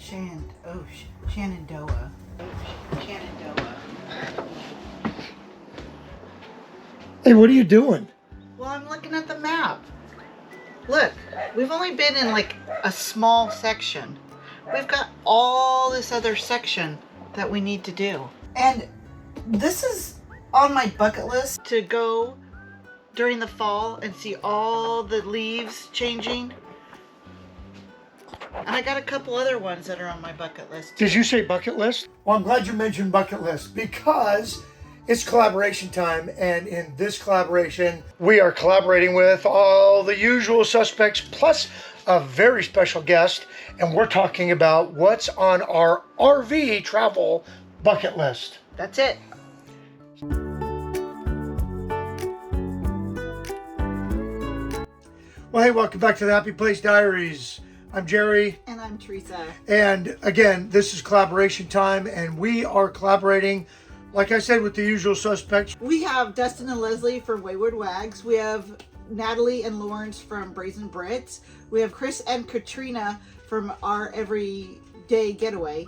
Shenandoah. Shenandoah. Hey, what are you doing? Well, I'm looking at the map. Look, we've only been in like a small section. We've got all this other section that we need to do. And this is on my bucket list to go during the fall and see all the leaves changing. And I got a couple other ones that are on my bucket list. Did you say bucket list? Well, I'm glad you mentioned bucket list because it's collaboration time, and in this collaboration, we are collaborating with all the usual suspects plus a very special guest, and we're talking about what's on our RV travel bucket list. That's it. Well, hey, welcome back to the Happy Place Diaries. I'm Jerry. And I'm Teresa. And again, this is collaboration time, and we are collaborating, like I said, with the usual suspects. We have Dustin and Leslie from Wayward Wags. We have Natalie and Lawrence from Brazen Brits. We have Chris and Katrina from Our Everyday Getaway.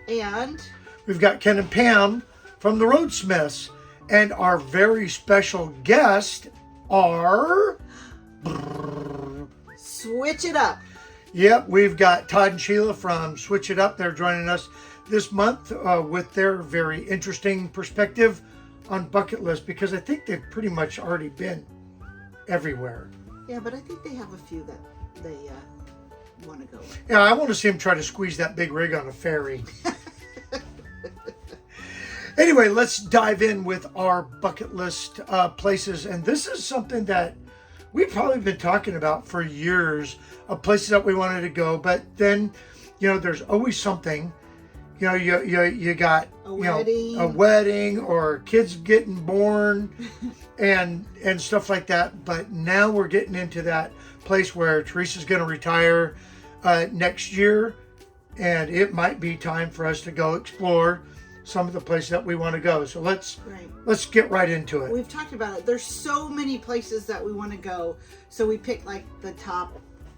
And we've got Ken and Pam from the Roadsmiths. And our very special guest are... Switch It Up. Yep, we've got Todd and Sheila from Switch It Up. They're joining us this month with their very interesting perspective on bucket list, because I think they've pretty much already been everywhere. Yeah, but I think they have a few that they want to go. Yeah, I want to see them try to squeeze that big rig on a ferry. Anyway, let's dive in with our bucket list places. And this is something that we've probably been talking about for years, of places that we wanted to go. But then, you know, there's always something. You know, you got a wedding or kids getting born and stuff like that. But now we're getting into that place where Teresa's going to retire next year, and it might be time for us to go explore some of the places that we want to go. So let's get right into it. We've talked about it. There's so many places that we want to go. So we picked like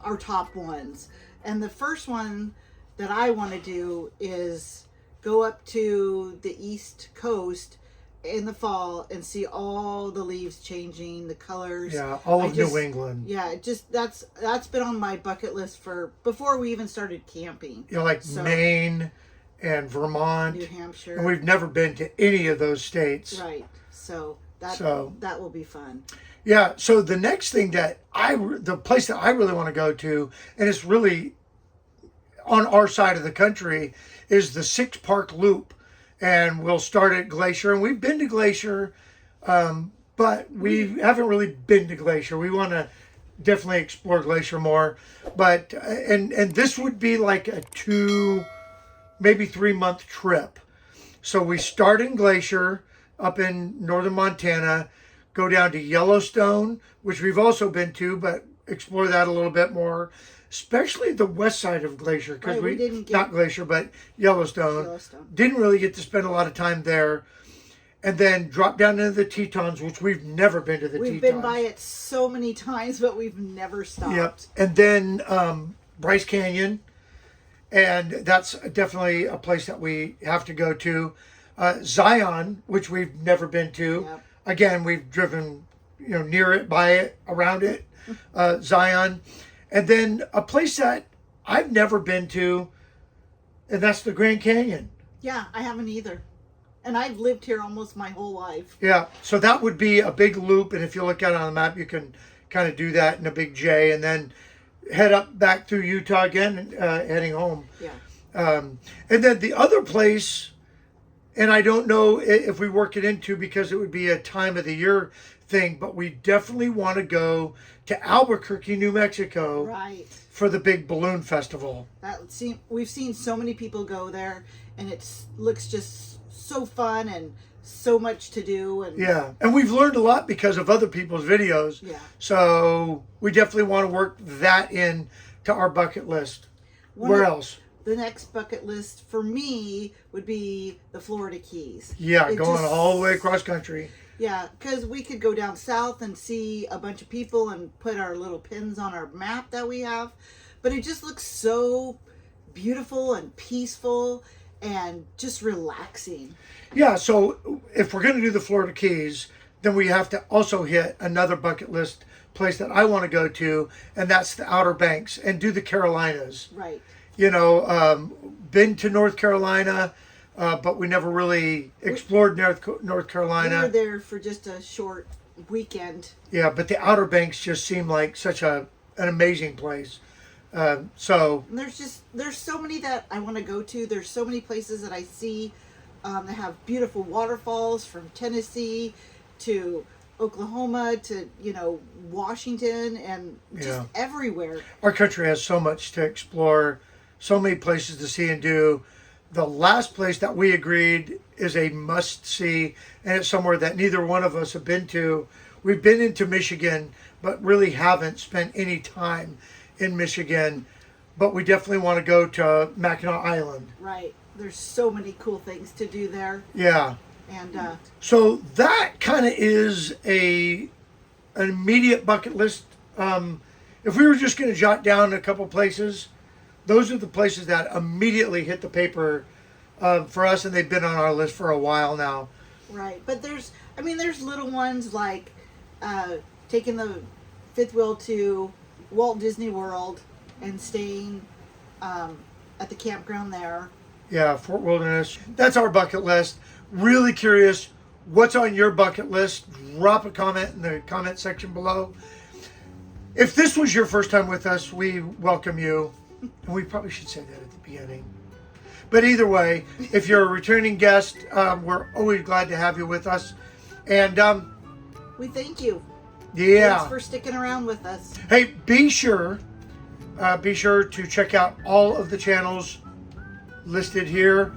our top ones. And the first one that I want to do is go up to the East Coast in the fall and see all the leaves changing, the colors. Yeah, all of New England. Yeah, that's been on my bucket list for before we even started camping. You know, like Maine and Vermont, New Hampshire. And we've never been to any of those states. Right. So that will be fun. Yeah. So the next thing the place that I really want to go to, and it's really on our side of the country, is the Six Park Loop. And we'll start at Glacier. And we've been to Glacier, but we haven't really been to Glacier. We want to definitely explore Glacier more. But, and this would be like a 2, maybe 3-month trip. So we start in Glacier up in northern Montana, go down to Yellowstone, which we've also been to, but explore that a little bit more, especially the west side of Glacier, because we didn't not Glacier, but Yellowstone. Didn't really get to spend a lot of time there. And then drop down into the Tetons, which we've never been to the Tetons. We've been by it so many times, but we've never stopped. Yep. And then Bryce Canyon. And that's definitely a place that we have to go to. Zion, which we've never been to. Yep. Again, we've driven, near it, by it, around it. Zion. And then a place that I've never been to, and that's the Grand Canyon. Yeah, I haven't either. And I've lived here almost my whole life. Yeah, so that would be a big loop. And if you look at it on the map, you can kind of do that in a big J. And then head up back through Utah again, heading home. Yeah. And then the other place, and I don't know if we work it into because it would be a time of the year thing, but we definitely want to go to Albuquerque, New Mexico, right, for the big balloon festival. We've seen so many people go there, and it looks just so fun and so much to do. And yeah, and we've learned a lot because of other people's videos. Yeah. So we definitely want to work that in to our bucket list. Where else? The next bucket list for me would be the Florida Keys. Yeah, going all the way across country. Yeah, because we could go down south and see a bunch of people and put our little pins on our map that we have. But it just looks so beautiful and peaceful and just relaxing. Yeah, so if we're going to do the Florida Keys, then we have to also hit another bucket list place that I want to go to, and that's the Outer Banks, and do the Carolinas. Right. You know, been to North Carolina, but we never really explored North Carolina. We were there for just a short weekend. Yeah, but the Outer Banks just seem like such an amazing place. So and there's so many that I want to go to. There's so many places that I see that have beautiful waterfalls, from Tennessee to Oklahoma to, you know, Washington, and just everywhere. Our country has so much to explore, so many places to see and do. The last place that we agreed is a must-see, and it's somewhere that neither one of us have been to. We've been into Michigan, but really haven't spent any time in Michigan. But we definitely want to go to Mackinac Island. Right. There's so many cool things to do there. Yeah. And so that kind of is an immediate bucket list. If we were just going to jot down a couple places, those are the places that immediately hit the paper for us, and they've been on our list for a while now. Right, but there's little ones like taking the fifth wheel to Walt Disney World and staying at the campground there. Yeah, Fort Wilderness. That's our bucket list. Really curious, what's on your bucket list? Drop a comment in the comment section below. If this was your first time with us, we welcome you. And we probably should say that at the beginning. But either way, if you're a returning guest, we're always glad to have you with us. And we thank you. Yeah. Thanks for sticking around with us. Hey, be sure to check out all of the channels listed here.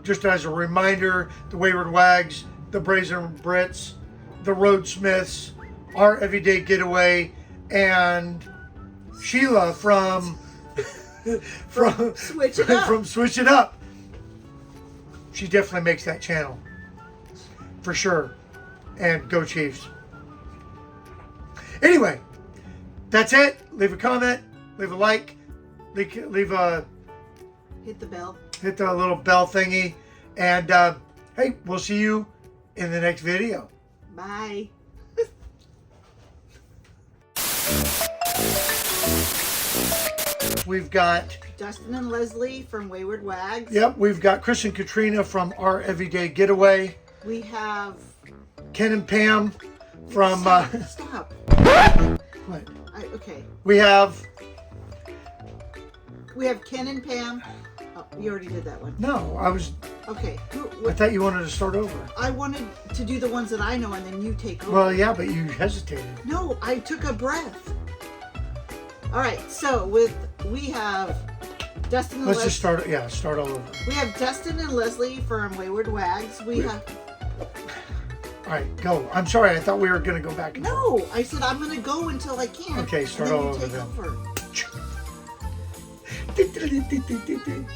Just as a reminder, the Wayward Wags, the Brazen Brits, the Roadsmiths, our Everyday Getaway, and Sheila from Switch It Up. From Switch It Up. She definitely makes that channel for sure. And go Chiefs. Anyway, that's it. Leave a comment, leave a like, leave a hit the bell. Hit the little bell thingy, and hey, we'll see you in the next video. Bye. We've got Dustin and Leslie from Wayward Wags. Yep, we've got Chris and Katrina from Our Everyday Getaway. We have Ken and Pam from Stop. What? Okay. We have Ken and Pam. Oh, you already did that one. No, I was Okay. I thought you wanted to start over. I wanted to do the ones that I know, and then you take over. Well, yeah, but you hesitated. No, I took a breath. All right, so we have Dustin and Let's just start all over. We have Dustin and Leslie from Wayward Wags. We have. All right, go. I'm sorry, I thought we were going to go back. No, I said I'm going to go until I can. Okay, start all over then. Take over.